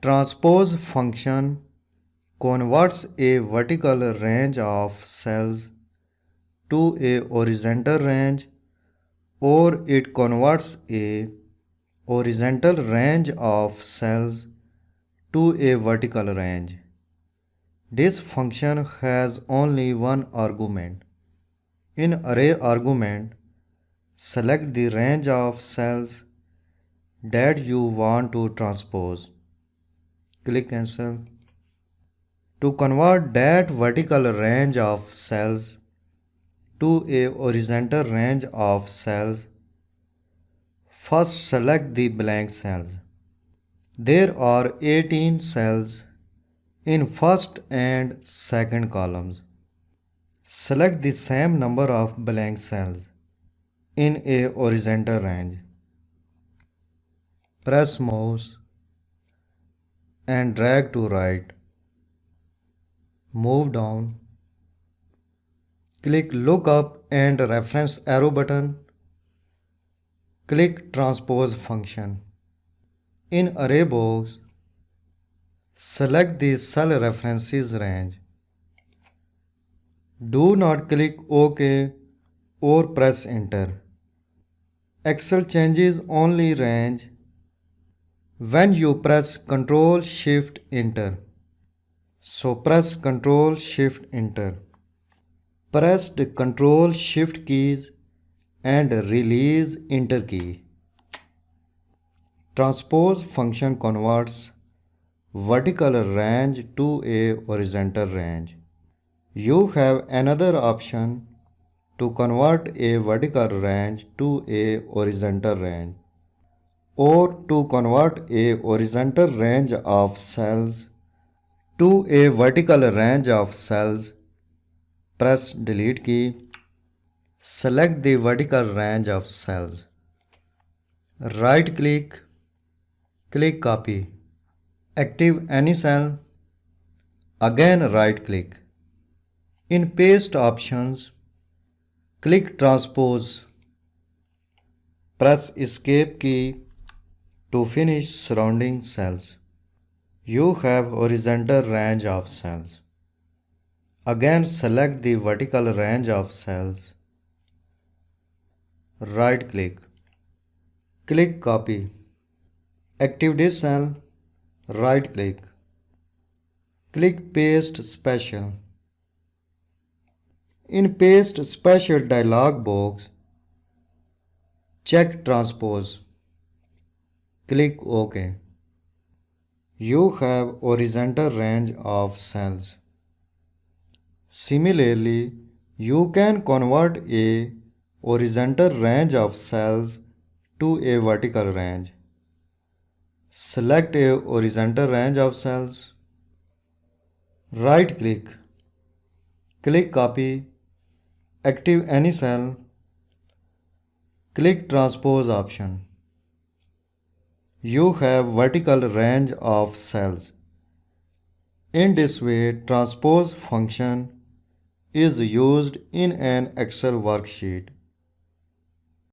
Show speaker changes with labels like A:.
A: Transpose function converts a vertical range of cells to a horizontal range, or it converts a horizontal range of cells to a vertical range. This function has only one argument. In array argument, select the range of cells that you want to transpose. Click cancel. To convert that vertical range of cells to a horizontal range of cells, first select the blank cells. There are 18 cells in first and second columns. Select the same number of blank cells in a horizontal range. Press mouse and drag to right. Move down. Click lookup and reference arrow button. Click transpose function. In array box, select the cell references range. Do not click OK or press enter. Excel changes only range when you press Ctrl Shift Enter. So press Ctrl Shift Enter. Press the Ctrl Shift keys and release Enter key. Transpose function converts vertical range to a horizontal range. You have another option to convert a vertical range to a horizontal range, or to convert a horizontal range of cells to a vertical range of cells. Press delete key. Select the vertical range of cells. Right click. Click copy. Active any cell. Again right click. In paste options, click transpose. Press escape key to finish surrounding cells. You have horizontal range of cells. Again select the vertical range of cells. Right click. Click copy. Active this cell. Right click. Click paste special. In paste special dialog box, check transpose. Click OK. You have horizontal range of cells. Similarly, you can convert a horizontal range of cells to a vertical range. Select a horizontal range of cells. Right click. Click copy. Active any cell. Click transpose option. You have vertical range of cells. In this way, transpose function is used in an Excel worksheet.